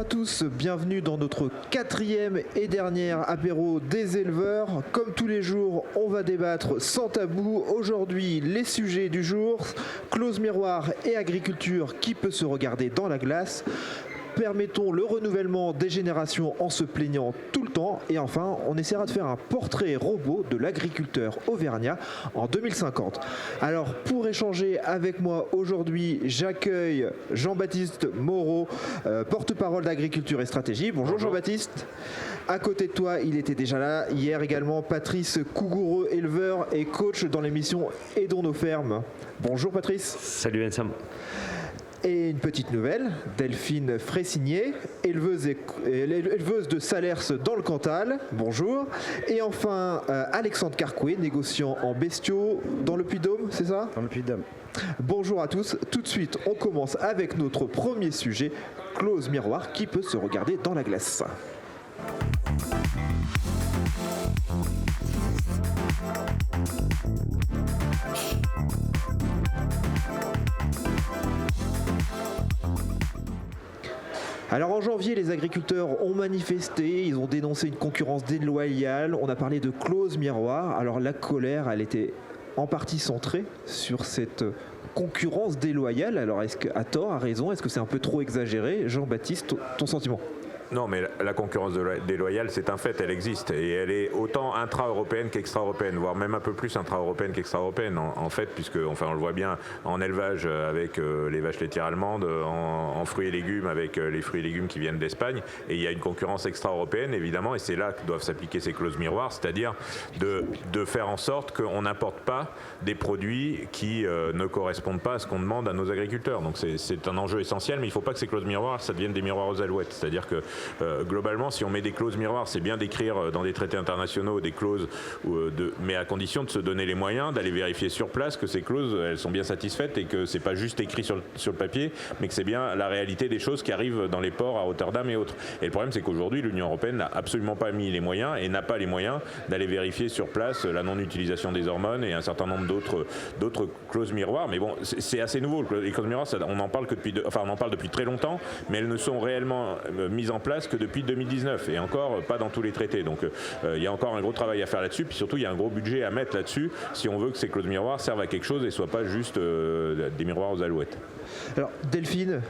à tous, bienvenue dans notre 4e et dernière apéro des éleveurs. Comme tous les jours, on va débattre sans tabou. Aujourd'hui, les sujets du jour, clause miroir et agriculture, qui peut se regarder dans la glace. Permettons le renouvellement des générations en se plaignant tout le temps. Et enfin, on essaiera de faire un portrait robot de l'agriculteur auvergnat en 2050. Alors, pour échanger avec moi aujourd'hui, j'accueille Jean-Baptiste Moreau, porte-parole d'Agriculture et Stratégie. Bonjour Jean-Baptiste. À côté de toi, il était déjà là hier également, Patrice Cougoureux, éleveur et coach dans l'émission Aidons nos fermes. Bonjour Patrice. Salut Vincent. Et une petite nouvelle, Delphine Fressigné, éleveuse de Salers dans le Cantal. Bonjour. Et enfin, Alexandre Carcouet, négociant en bestiaux dans le Puy-de-Dôme, c'est ça ? Dans le Puy-de-Dôme. Bonjour à tous. Tout de suite, on commence avec notre premier sujet, clause miroir, qui peut se regarder dans la glace. Alors en janvier, les agriculteurs ont manifesté, ils ont dénoncé une concurrence déloyale, on a parlé de clause miroir. Alors la colère, elle était en partie centrée sur cette concurrence déloyale. Alors est-ce qu'à tort, à raison, est-ce que c'est un peu trop exagéré ? Jean-Baptiste, ton sentiment ? Non, mais la concurrence déloyale, c'est un fait, elle existe. Et elle est autant intra-européenne qu'extra-européenne, voire même un peu plus intra-européenne qu'extra-européenne, en fait, puisque, enfin, on le voit bien en élevage avec les vaches laitières allemandes, en fruits et légumes avec les fruits et légumes qui viennent d'Espagne. Et il y a une concurrence extra-européenne, évidemment, et c'est là que doivent s'appliquer ces clauses miroirs, c'est-à-dire de faire en sorte qu'on n'importe pas des produits qui ne correspondent pas à ce qu'on demande à nos agriculteurs. Donc c'est un enjeu essentiel, mais il ne faut pas que ces clauses miroirs, ça devienne des miroirs aux alouettes. C'est-à-dire que globalement, si on met des clauses miroirs, c'est bien d'écrire dans des traités internationaux des clauses, mais à condition de se donner les moyens d'aller vérifier sur place que ces clauses, elles sont bien satisfaites et que c'est pas juste écrit sur le papier, mais que c'est bien la réalité des choses qui arrivent dans les ports à Rotterdam et autres. Et le problème, c'est qu'aujourd'hui, l'Union européenne n'a absolument pas mis les moyens et n'a pas les moyens d'aller vérifier sur place la non-utilisation des hormones et un certain nombre d'autres clauses miroirs. Mais bon, c'est assez nouveau. Les clauses miroirs, on en parle depuis très longtemps, mais elles ne sont réellement mises en place que depuis 2019 et encore pas dans tous les traités. Donc il y a encore un gros travail à faire là-dessus, puis surtout il y a un gros budget à mettre là-dessus si on veut que ces clauses miroirs servent à quelque chose et soient pas juste des miroirs aux alouettes. Alors Delphine,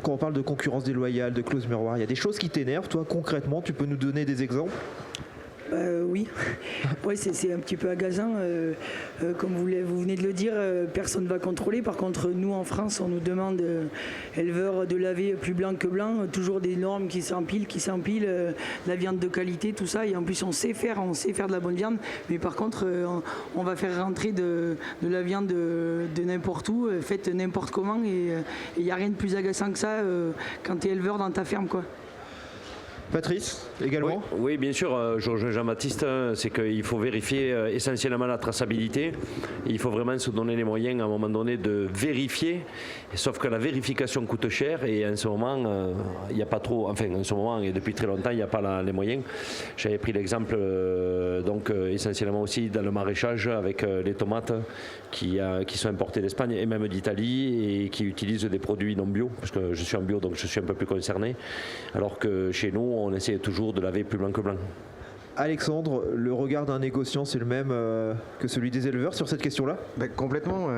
quand on parle de concurrence déloyale, de clauses miroirs, il y a des choses qui t'énervent, toi concrètement, tu peux nous donner des exemples ? Oui, ouais, c'est un petit peu agaçant. Comme vous venez de le dire, personne ne va contrôler. Par contre, nous en France, on nous demande, éleveurs, de laver plus blanc que blanc. Toujours des normes qui s'empilent, la viande de qualité, tout ça. Et en plus, on sait faire de la bonne viande. Mais par contre, on va faire rentrer de la viande de n'importe où, faite n'importe comment. Et il n'y a rien de plus agaçant que ça quand tu es éleveur dans ta ferme, quoi. Patrice, également ? Oui, bien sûr, Jean-Baptiste, c'est qu'il faut vérifier essentiellement la traçabilité. Il faut vraiment se donner les moyens à un moment donné de vérifier, sauf que la vérification coûte cher et en ce moment, il n'y a pas trop, enfin en ce moment et depuis très longtemps, il n'y a pas les moyens. J'avais pris l'exemple essentiellement aussi dans le maraîchage avec les tomates qui sont importées d'Espagne et même d'Italie et qui utilisent des produits non bio, parce que je suis en bio donc je suis un peu plus concerné, alors que chez nous, on essaie toujours de laver plus blanc que blanc. Alexandre, le regard d'un négociant, c'est le même que celui des éleveurs sur cette question-là ? Complètement.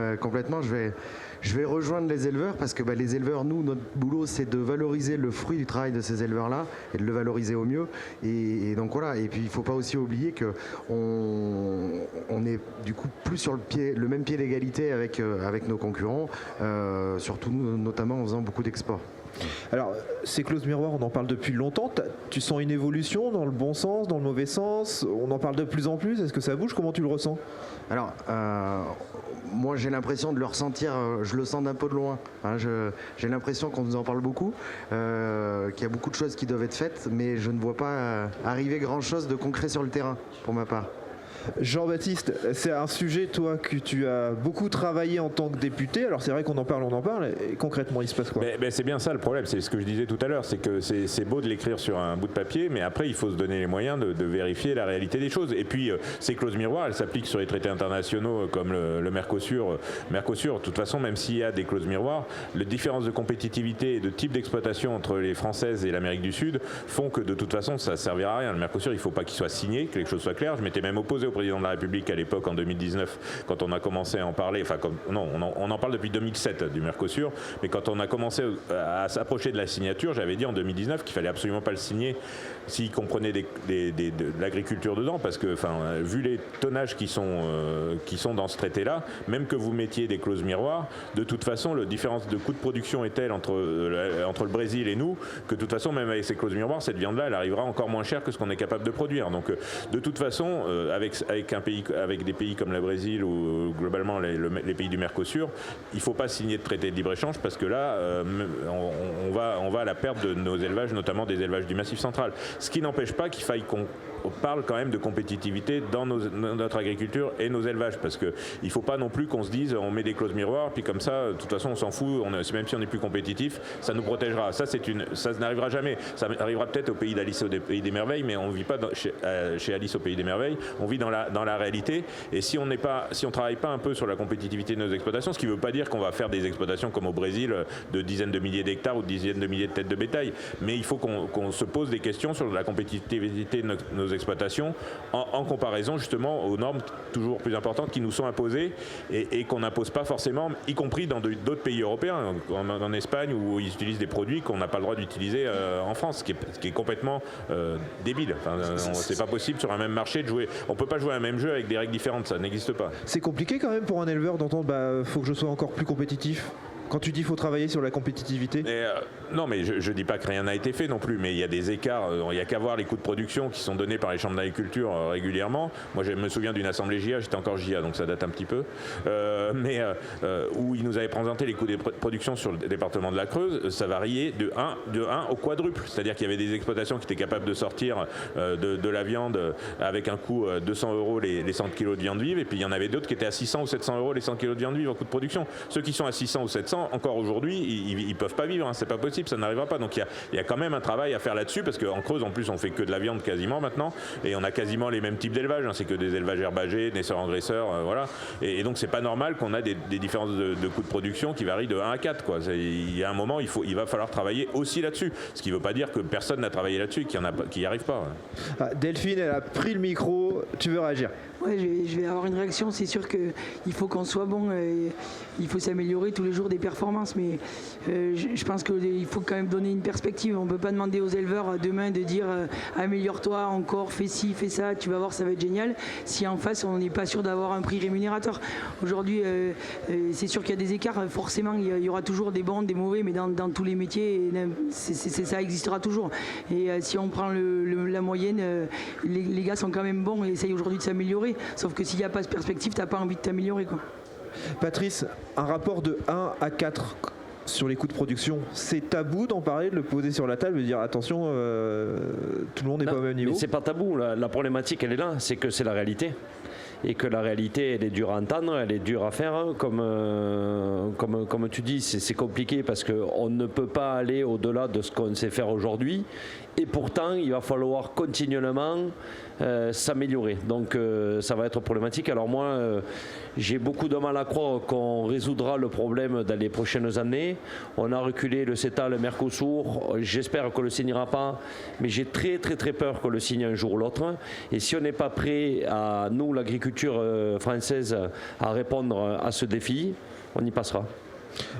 Je vais rejoindre les éleveurs parce que les éleveurs, nous, notre boulot, c'est de valoriser le fruit du travail de ces éleveurs-là et de le valoriser au mieux. Et donc voilà. Et puis il ne faut pas aussi oublier qu'on est du coup plus sur le même pied d'égalité avec nos concurrents, surtout notamment en faisant beaucoup d'exports. Alors, ces clauses miroirs, on en parle depuis longtemps. Tu sens une évolution dans le bon sens, dans le mauvais sens ? On en parle de plus en plus. Est-ce que ça bouge ? Comment tu le ressens ? Alors, moi j'ai l'impression de le ressentir, je le sens d'un peu de loin. J'ai l'impression qu'on nous en parle beaucoup, qu'il y a beaucoup de choses qui doivent être faites, mais je ne vois pas arriver grand-chose de concret sur le terrain, pour ma part. Jean-Baptiste, c'est un sujet, toi, que tu as beaucoup travaillé en tant que député. Alors c'est vrai qu'on en parle, et concrètement, il se passe quoi? C'est bien ça le problème, c'est ce que je disais tout à l'heure, c'est que c'est beau de l'écrire sur un bout de papier, mais après il faut se donner les moyens de vérifier la réalité des choses. Et puis ces clauses miroirs, elles s'appliquent sur les traités internationaux comme le Mercosur. De toute façon, même s'il y a des clauses miroirs, les différences de compétitivité et de type d'exploitation entre les Françaises et l'Amérique du Sud font que de toute façon ça ne servira à rien. Le Mercosur, il ne faut pas qu'il soit signé, que les choses soient claires. Je m'étais même opposé au président de la République à l'époque en 2019 quand on a commencé à en parler, on en parle depuis 2007 du Mercosur, mais quand on a commencé à s'approcher de la signature, j'avais dit en 2019 qu'il fallait absolument pas le signer s'il comprenait de l'agriculture dedans, parce que vu les tonnages qui sont dans ce traité-là, même que vous mettiez des clauses miroirs, de toute façon la différence de coût de production est telle entre le Brésil et nous que de toute façon même avec ces clauses miroirs, cette viande-là elle arrivera encore moins cher que ce qu'on est capable de produire. Donc de toute façon avec des pays comme le Brésil ou globalement les pays du Mercosur, il ne faut pas signer de traité de libre-échange parce que là, on va à la perte de nos élevages, notamment des élevages du Massif central. Ce qui n'empêche pas qu'il faille qu'on parle quand même de compétitivité dans notre agriculture et nos élevages, parce qu'il ne faut pas non plus qu'on se dise on met des clauses miroirs, puis comme ça, de toute façon, on s'en fout, même si on est plus compétitif, ça nous protégera. Ça n'arrivera jamais. Ça arrivera peut-être au pays d'Alice au Pays des Merveilles, mais on ne vit pas chez Alice au Pays des Merveilles, on vit dans la réalité. Et si on ne travaille pas un peu sur la compétitivité de nos exploitations, ce qui ne veut pas dire qu'on va faire des exploitations comme au Brésil de dizaines de milliers d'hectares ou de dizaines de milliers de têtes de bétail, mais il faut qu'on se pose des questions sur la compétitivité de nos exploitations en comparaison justement aux normes toujours plus importantes qui nous sont imposées et qu'on n'impose pas forcément, y compris dans d'autres pays européens, en Espagne où ils utilisent des produits qu'on n'a pas le droit d'utiliser en France, ce qui est complètement débile. C'est pas possible sur un même marché de jouer. On peut pas jouer à un même jeu avec des règles différentes, ça n'existe pas. C'est compliqué quand même pour un éleveur d'entendre faut que je sois encore plus compétitif. Quand tu dis qu'il faut travailler sur la compétitivité? Non, mais je ne dis pas que rien n'a été fait non plus, mais il y a des écarts. Il n'y a qu'à voir les coûts de production qui sont donnés par les chambres d'agriculture régulièrement. Moi, je me souviens d'une assemblée JA, j'étais encore JA, donc ça date un petit peu, où ils nous avaient présenté les coûts de production sur le département de la Creuse. Ça variait de 1 au quadruple. C'est-à-dire qu'il y avait des exploitations qui étaient capables de sortir de la viande avec un coût 200 € les 100 kg de viande vive, et puis il y en avait d'autres qui étaient à 600 ou 700 € les 100 kg de viande vive en coût de production. Ceux qui sont à 600 ou 700, encore aujourd'hui, ils peuvent pas vivre, c'est pas possible, ça n'arrivera pas. Donc il y a quand même un travail à faire là-dessus, parce qu'en Creuse, en plus, on fait que de la viande quasiment maintenant, et on a quasiment les mêmes types d'élevage, c'est que des élevages herbagés, naisseurs-engraisseurs, voilà. Et donc c'est pas normal qu'on a des différences de coûts de production qui varient de 1 à 4, quoi. Il y a un moment, il va falloir travailler aussi là-dessus, ce qui veut pas dire que personne n'a travaillé là-dessus et qu'il n'y arrive pas. Delphine, elle a pris le micro, tu veux réagir? Ouais, je vais avoir une réaction. C'est sûr qu'il faut qu'on soit bon, il faut s'améliorer tous les jours des performances, mais je pense qu'il faut quand même donner une perspective. On ne peut pas demander aux éleveurs demain de dire améliore-toi encore, fais ci, fais ça, tu vas voir, ça va être génial, si en face on n'est pas sûr d'avoir un prix rémunérateur. Aujourd'hui, c'est sûr qu'il y a des écarts, forcément il y aura toujours des bons, des mauvais, mais dans tous les métiers, ça existera toujours. Et si on prend la moyenne, les gars sont quand même bons et essayent aujourd'hui de s'améliorer. Sauf que s'il n'y a pas de perspective, tu n'as pas envie de t'améliorer, quoi. Patrice, un rapport de 1 à 4 sur les coûts de production, c'est tabou d'en parler, de le poser sur la table, de dire attention, tout le monde n'est pas au même niveau? Mais c'est pas tabou, la problématique elle est là, c'est que c'est la réalité. Et que la réalité, elle est dure à entendre, elle est dure à faire. Comme tu dis, c'est compliqué parce qu'on ne peut pas aller au-delà de ce qu'on sait faire aujourd'hui. Et pourtant, il va falloir continuellement s'améliorer. Donc ça va être problématique. Alors moi, j'ai beaucoup de mal à croire qu'on résoudra le problème dans les prochaines années. On a reculé le CETA, le Mercosur. J'espère qu'on ne le signera pas. Mais j'ai très très très peur qu'on le signe un jour ou l'autre. Et si on n'est pas prêt, à nous, l'agriculture française, à répondre à ce défi, on y passera.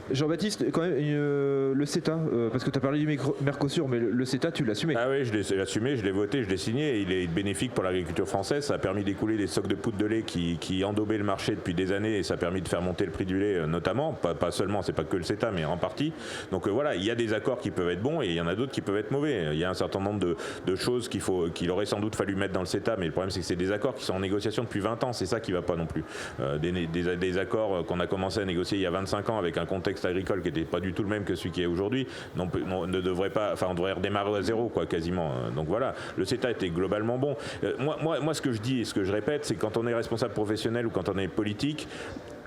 Jean-Baptiste, quand même, le CETA, parce que tu as parlé du Mercosur, mais le CETA, tu l'as assumé. Ah oui, je l'ai assumé, je l'ai voté, je l'ai signé. Il est bénéfique pour l'agriculture française. Ça a permis d'écouler des stocks de poudre de lait qui endobbaient le marché depuis des années, et ça a permis de faire monter le prix du lait, notamment. Pas seulement, c'est pas que le CETA, mais en partie. Donc voilà, il y a des accords qui peuvent être bons et il y en a d'autres qui peuvent être mauvais. Il y a un certain nombre de choses qu'il aurait sans doute fallu mettre dans le CETA, mais le problème c'est que c'est des accords qui sont en négociation depuis 20 ans. C'est ça qui va pas non plus. Des accords qu'on a commencé à négocier il y a 25 ans avec un un contexte agricole qui n'était pas du tout le même que celui qui est aujourd'hui, on devrait redémarrer à zéro, quoi, quasiment. Donc voilà, le CETA était globalement bon. Moi, ce que je dis et ce que je répète, c'est que quand on est responsable professionnel ou quand on est politique,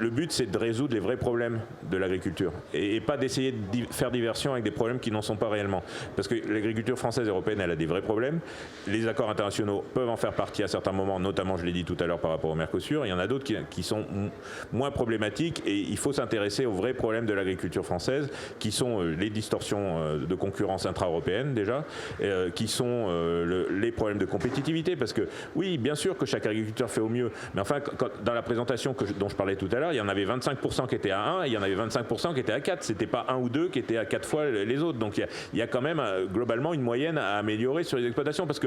le but, c'est de résoudre les vrais problèmes de l'agriculture et pas d'essayer de faire diversion avec des problèmes qui n'en sont pas réellement. Parce que l'agriculture française et européenne, elle a des vrais problèmes. Les accords internationaux peuvent en faire partie à certains moments, notamment, je l'ai dit tout à l'heure, par rapport au Mercosur. Il y en a d'autres qui sont moins problématiques et il faut s'intéresser aux vrais problèmes de l'agriculture française, qui sont les distorsions de concurrence intra-européenne déjà, qui sont les problèmes de compétitivité. Parce que oui, bien sûr que chaque agriculteur fait au mieux, mais enfin, dans la présentation dont je parlais tout à l'heure, il y en avait 25% qui étaient à 1 et il y en avait 25% qui étaient à 4. C'était pas 1 ou 2 qui étaient à 4 fois les autres. Donc il y a quand même globalement une moyenne à améliorer sur les exploitations, parce que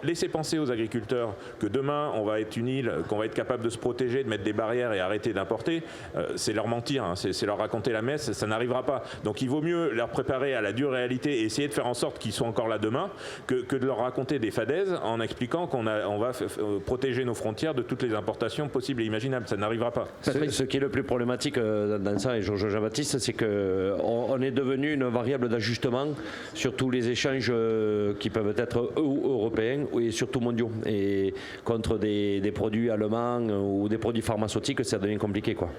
laisser penser aux agriculteurs que demain on va être une île, qu'on va être capable de se protéger, de mettre des barrières et arrêter d'importer, c'est leur mentir, hein. C'est leur raconter la messe, ça n'arrivera pas. Donc il vaut mieux leur préparer à la dure réalité et essayer de faire en sorte qu'ils soient encore là demain que de leur raconter des fadaises en expliquant qu'on va protéger nos frontières de toutes les importations possibles et imaginables. Ça n'arrivera pas. Ce qui est le plus problématique dans ça, et Jean-Baptiste, c'est qu'on est devenu une variable d'ajustement sur tous les échanges qui peuvent être européens et surtout mondiaux. Et contre des produits allemands ou des produits pharmaceutiques, ça devient compliqué, quoi.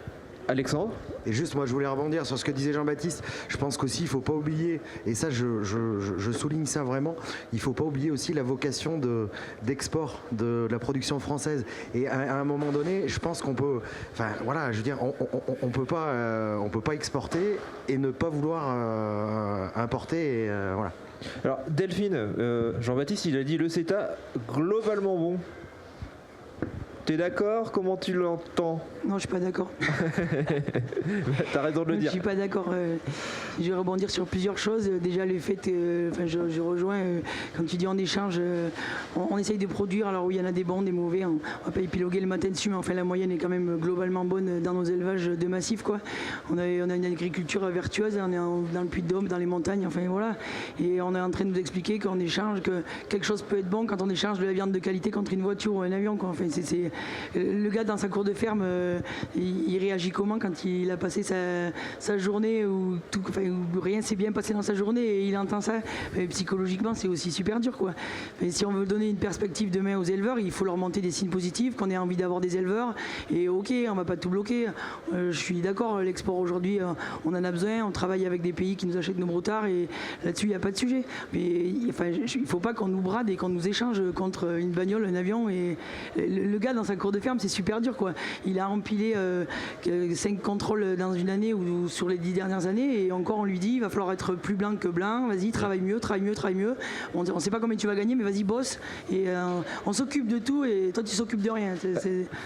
Alexandre ? Et juste, moi, je voulais rebondir sur ce que disait Jean-Baptiste. Je pense qu'aussi, il ne faut pas oublier, et ça, je souligne ça vraiment, il ne faut pas oublier aussi la vocation d'export de la production française. Et à un moment donné, je pense qu'on peut, enfin, voilà, je veux dire, on peut pas exporter et ne pas vouloir importer, et, voilà. Alors, Delphine, Jean-Baptiste, il a dit le CETA, globalement bon. T'es d'accord? Comment tu l'entends? Non, je suis pas d'accord. T'as raison de le dire. Je suis pas d'accord. Je vais rebondir sur plusieurs choses. Déjà, le fait, je rejoins, quand tu dis en échange, on essaye de produire, alors oui, il y en a des bons, des mauvais, on va pas épiloguer le matin dessus, mais enfin la moyenne est quand même globalement bonne dans nos élevages de massifs, quoi. On a une agriculture vertueuse, on est dans le Puy-de-Dôme, dans les montagnes, enfin voilà. Et on est en train de nous expliquer qu'en échange, que quelque chose peut être bon quand on échange de la viande de qualité contre une voiture ou un avion, quoi. Enfin, le gars dans sa cour de ferme, il réagit comment quand il a passé sa journée où rien s'est bien passé dans sa journée et il entend ça? Psychologiquement, c'est aussi super dur, quoi. Et si on veut donner une perspective demain aux éleveurs, il faut leur monter des signes positifs, qu'on ait envie d'avoir des éleveurs. Et ok, on va pas tout bloquer. Je suis d'accord, l'export aujourd'hui, on en a besoin. On travaille avec des pays qui nous achètent nos broutards et là-dessus, il n'y a pas de sujet. Mais il ne faut pas qu'on nous brade et qu'on nous échange contre une bagnole, un avion. Et le gars dans sa cour de ferme, c'est super dur, quoi. Il a empilé 5 contrôles dans une année ou sur les 10 dernières années et encore on lui dit il va falloir être plus blanc que blanc, vas-y, travaille mieux. On ne sait pas combien tu vas gagner, mais vas-y, bosse. Et on s'occupe de tout et toi tu s'occupes de rien.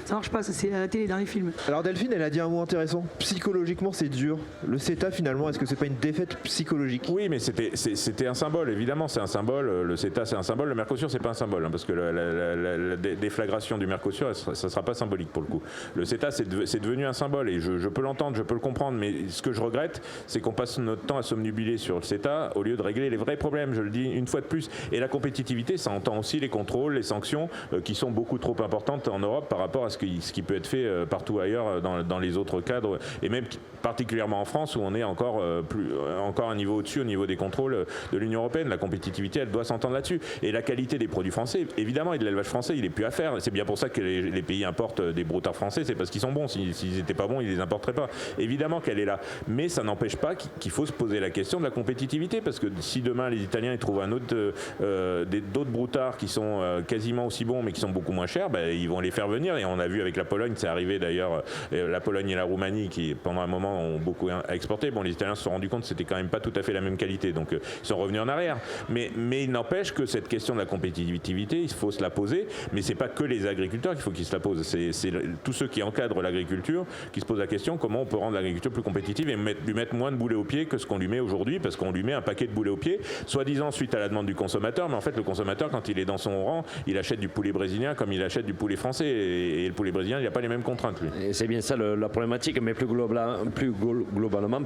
Ça marche pas, ça c'est à la télé, dans les films. Alors Delphine, elle a dit un mot intéressant. Psychologiquement, c'est dur. Le CETA, finalement, est-ce que c'est pas une défaite psychologique? Oui, mais c'était un symbole, évidemment, c'est un symbole. Le CETA, c'est un symbole. Le Mercosur, c'est pas un symbole, hein, parce que la déflagration du Mercosur, ça sera pas symbolique pour le coup. Le CETA, c'est devenu un symbole et je peux l'entendre, je peux le comprendre, mais ce que je regrette, c'est qu'on passe notre temps à somnubiler sur le CETA au lieu de régler les vrais problèmes, je le dis une fois de plus. Et la compétitivité, ça entend aussi les contrôles, les sanctions, qui sont beaucoup trop importantes en Europe par rapport à ce qui peut être fait partout ailleurs dans les autres cadres, et même particulièrement en France où on est encore un niveau au-dessus au niveau des contrôles de l'Union européenne. La compétitivité, elle doit s'entendre là-dessus. Et la qualité des produits français, évidemment, et de l'élevage français, il n'est plus à faire. C'est bien pour ça que les pays importent des broutards français, c'est parce qu'ils sont bons. S'ils n'étaient pas bons, ils ne les importeraient pas. Évidemment qu'elle est là. Mais ça n'empêche pas qu'il faut se poser la question de la compétitivité, parce que si demain les Italiens ils trouvent d'autres broutards qui sont quasiment aussi bons mais qui sont beaucoup moins chers, ils vont les faire venir. Et on a vu avec la Pologne, c'est arrivé d'ailleurs, la Pologne et la Roumanie qui pendant un moment ont beaucoup exporté. Bon, les Italiens se sont rendus compte que c'était quand même pas tout à fait la même qualité, donc ils sont revenus en arrière. Mais il n'empêche que cette question de la compétitivité, il faut se la poser. Mais c'est pas que les agriculteurs qu'il faut qu'ils se la posent. C'est tous ceux qui encadrent l'agriculture qui se posent la question comment on peut rendre l'agriculture plus compétitive et lui mettre moins de boulets au pied que ce qu'on lui met aujourd'hui, parce qu'on lui met un paquet de boulets au pied, soi-disant suite à la demande du consommateur, mais en fait le consommateur, quand il est dans son rang, il achète du poulet brésilien comme il achète du poulet français, et le poulet brésilien, il n'a pas les mêmes contraintes, lui. Et c'est bien ça la problématique, mais plus globalement,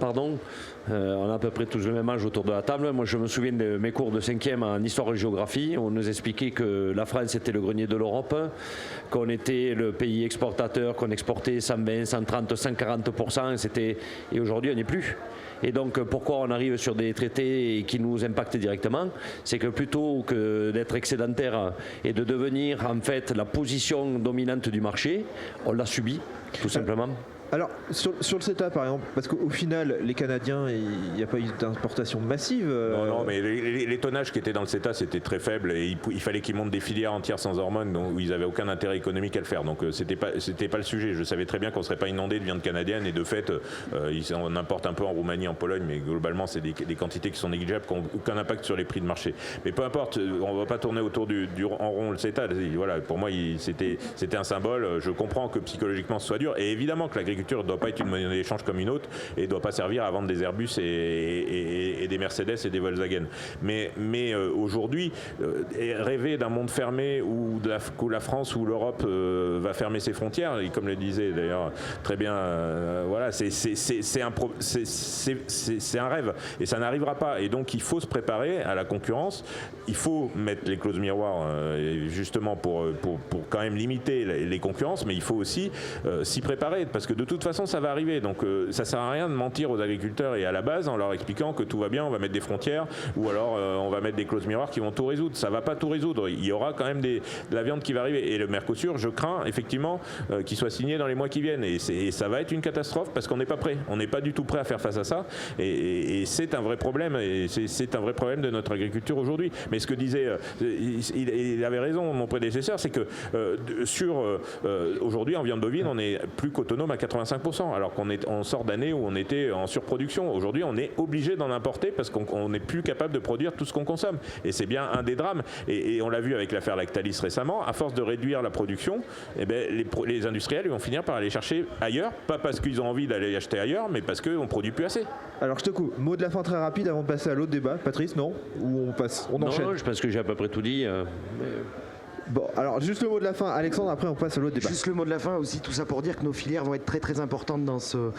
on a à peu près tous le même âge autour de la table. Moi je me souviens de mes cours de 5e en histoire et géographie, on nous expliquait que la France était le grenier de l'Europe, qu'on qu'on était le pays exportateur, qu'on exportait 120, 130, 140%, et aujourd'hui on n'est plus. Et donc pourquoi on arrive sur des traités qui nous impactent directement? C'est que plutôt que d'être excédentaire et de devenir en fait la position dominante du marché, on l'a subi tout simplement. Alors, sur le CETA, par exemple, parce qu'au final, les Canadiens, il n'y a pas eu d'importation massive. Non, mais les tonnages qui étaient dans le CETA, c'était très faible et il fallait qu'ils montent des filières entières sans hormones où ils n'avaient aucun intérêt économique à le faire. Donc, c'était pas le sujet. Je savais très bien qu'on ne serait pas inondé de viande canadienne et de fait, on importe un peu en Roumanie, en Pologne, mais globalement, c'est des quantités qui sont négligeables, qui n'ont aucun impact sur les prix de marché. Mais peu importe, on ne va pas tourner autour en rond le CETA. Voilà, pour moi, c'était un symbole. Je comprends que psychologiquement, ce soit dur. Et évidemment que l'agriculture ne doit pas être une monnaie d'échange comme une autre et ne doit pas servir à vendre des Airbus et des Mercedes et des Volkswagen. Mais aujourd'hui, rêver d'un monde fermé où la France ou l'Europe va fermer ses frontières, et comme le disait d'ailleurs très bien, voilà, c'est un rêve et ça n'arrivera pas. Et donc il faut se préparer à la concurrence. Il faut mettre les clauses miroirs justement pour quand même limiter les concurrences, mais il faut aussi s'y préparer parce que de toute façon ça va arriver. Donc ça sert à rien de mentir aux agriculteurs et à la base en leur expliquant que tout va bien, on va mettre des frontières ou alors on va mettre des clauses miroirs qui vont tout résoudre. Ça va pas tout résoudre. Il y aura quand même de la viande qui va arriver. Et le Mercosur, je crains effectivement qu'il soit signé dans les mois qui viennent. Et ça va être une catastrophe parce qu'on n'est pas prêt. On n'est pas du tout prêt à faire face à ça. Et c'est un vrai problème. Et c'est un vrai problème de notre agriculture aujourd'hui. Mais ce que disait, il avait raison, mon prédécesseur, c'est que aujourd'hui en viande bovine, on est plus qu'autonome à 85%, alors qu'on sort d'années où on était en surproduction. Aujourd'hui, on est obligé d'en importer parce qu'on n'est plus capable de produire tout ce qu'on consomme. Et c'est bien un des drames. Et on l'a vu avec l'affaire Lactalis récemment, à force de réduire la production, eh ben, les industriels ils vont finir par aller chercher ailleurs, pas parce qu'ils ont envie d'aller acheter ailleurs, mais parce qu'on ne produit plus assez. Alors je te coupe, mot de la fin très rapide avant de passer à l'autre débat. Patrice, non? Ou on enchaîne? Non, je pense que j'ai à peu près tout dit. Bon, alors juste le mot de la fin, Alexandre, après on passe à l'autre débat. Juste le mot de la fin aussi, tout ça pour dire que nos filières vont être très très importantes dans ce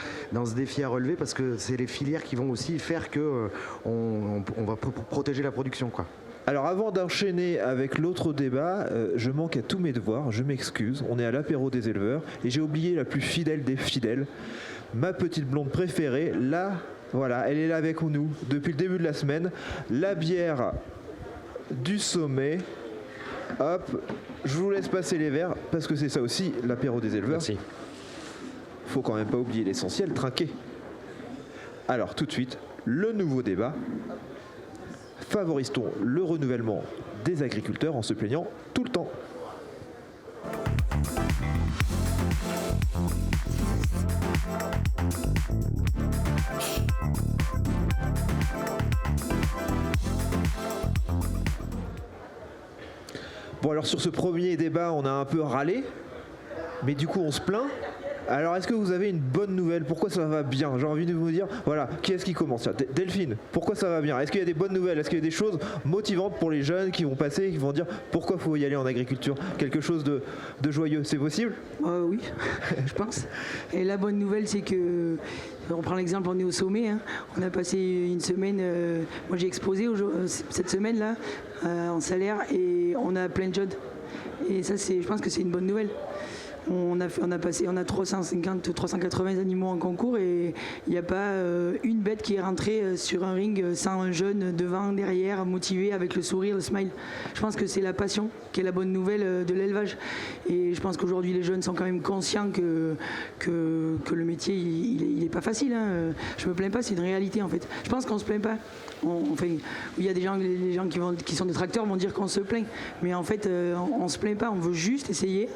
défi à relever parce que c'est les filières qui vont aussi faire que on va protéger la production, quoi. Alors avant d'enchaîner avec l'autre débat, je manque à tous mes devoirs, je m'excuse, on est à l'apéro des éleveurs et j'ai oublié la plus fidèle des fidèles, ma petite blonde préférée, là, voilà, elle est là avec nous depuis le début de la semaine, la bière du sommet. Hop, je vous laisse passer les verres parce que c'est ça aussi l'apéro des éleveurs. Merci. Faut quand même pas oublier l'essentiel, trinquer. Alors tout de suite, le nouveau débat. Favorise-t-on le renouvellement des agriculteurs en se plaignant tout le temps? Bon, alors sur ce premier débat, on a un peu râlé, mais du coup on se plaint. Alors est-ce que vous avez une bonne nouvelle? Pourquoi ça va bien? J'ai envie de vous dire, voilà, qui est-ce qui commence? Delphine, pourquoi ça va bien? Est-ce qu'il y a des bonnes nouvelles? Est-ce qu'il y a des choses motivantes pour les jeunes qui vont passer, qui vont dire pourquoi il faut y aller en agriculture? Quelque chose de joyeux, c'est possible? Oui, je pense. Et la bonne nouvelle, c'est que, on prend l'exemple, on est au sommet, hein. On a passé une semaine, moi j'ai exposé cette semaine-là en salaire et on a plein de jeunes. Et ça, je pense que c'est une bonne nouvelle. On a 350, 380 animaux en concours et il n'y a pas une bête qui est rentrée sur un ring sans un jeune devant, derrière, motivé avec le sourire, le smile. Je pense que c'est la passion qui est la bonne nouvelle de l'élevage. Et je pense qu'aujourd'hui les jeunes sont quand même conscients que le métier il est pas facile, hein. Je me plains pas, c'est une réalité en fait. Je pense qu'on se plaint pas. Il y a des gens qui sont détracteurs vont dire qu'on se plaint, mais en fait on se plaint pas, on veut juste essayer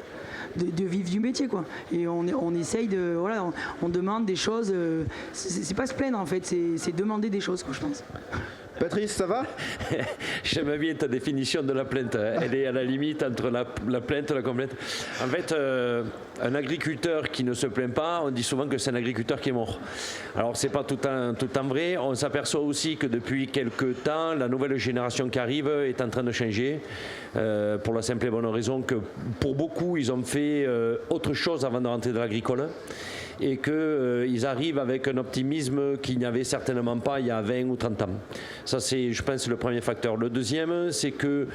de vivre du métier, quoi. Et on essaye de, voilà, on demande des choses, c'est pas se plaindre en fait, c'est demander des choses, quoi, je pense. Patrice, ça va? J'aime bien ta définition de la plainte. Elle est à la limite entre la plainte et la complainte. En fait, un agriculteur qui ne se plaint pas, on dit souvent que c'est un agriculteur qui est mort. Alors, c'est pas tout en vrai. On s'aperçoit aussi que depuis quelques temps, la nouvelle génération qui arrive est en train de changer. Pour la simple et bonne raison que pour beaucoup, ils ont fait autre chose avant de rentrer dans l'agricole. Et qu'ils arrivent avec un optimisme qu'il n'y avait certainement pas il y a 20 ou 30 ans. Ça, c'est, je pense, le premier facteur. Le deuxième, c'est que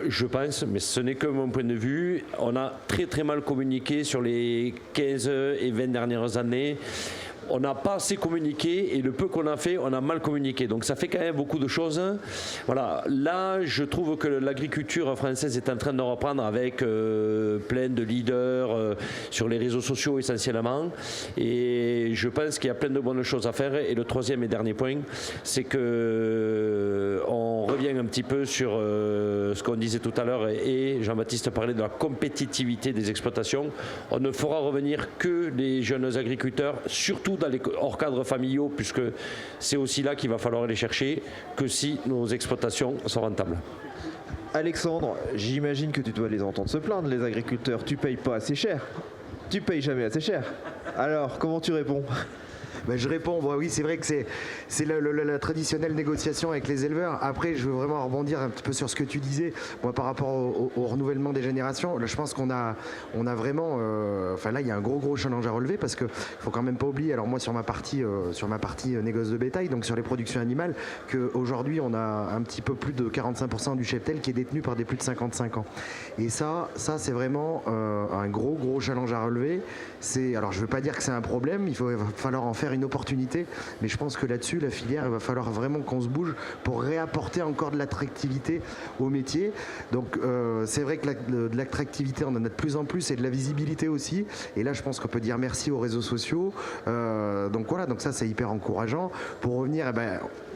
je pense, mais ce n'est que mon point de vue, on a très très mal communiqué sur les 15 et 20 dernières années. On n'a pas assez communiqué et le peu qu'on a fait, on a mal communiqué. Donc ça fait quand même beaucoup de choses. Voilà. Là, je trouve que l'agriculture française est en train de reprendre avec plein de leaders sur les réseaux sociaux essentiellement. Et je pense qu'il y a plein de bonnes choses à faire. Et le troisième et dernier point, c'est que on revient un petit peu sur ce qu'on disait tout à l'heure et Jean-Baptiste parlait de la compétitivité des exploitations. On ne fera revenir que les jeunes agriculteurs, surtout dans les hors cadres familiaux, puisque c'est aussi là qu'il va falloir les chercher, que si nos exploitations sont rentables. Alexandre, j'imagine que tu dois les entendre se plaindre, les agriculteurs. Tu payes pas assez cher. Tu payes jamais assez cher. Alors, comment tu réponds ? Je réponds, oui, c'est vrai que c'est la traditionnelle négociation avec les éleveurs. Après, je veux vraiment rebondir un petit peu sur ce que tu disais. Moi, par rapport au renouvellement des générations, là, je pense qu'on a vraiment... là, il y a un gros challenge à relever parce qu'il ne faut quand même pas oublier, alors moi, sur ma partie négoce de bétail, donc sur les productions animales, qu'aujourd'hui, on a un petit peu plus de 45% du cheptel qui est détenu par des plus de 55 ans. Et ça c'est vraiment un gros challenge à relever. Alors, je ne veux pas dire que c'est un problème, il va falloir en faire une opportunité, mais je pense que là-dessus, la filière, il va falloir vraiment qu'on se bouge pour réapporter encore de l'attractivité au métier. Donc c'est vrai que de l'attractivité, on en a de plus en plus et de la visibilité aussi. Et là, je pense qu'on peut dire merci aux réseaux sociaux. Donc voilà, donc ça, c'est hyper encourageant. Pour revenir,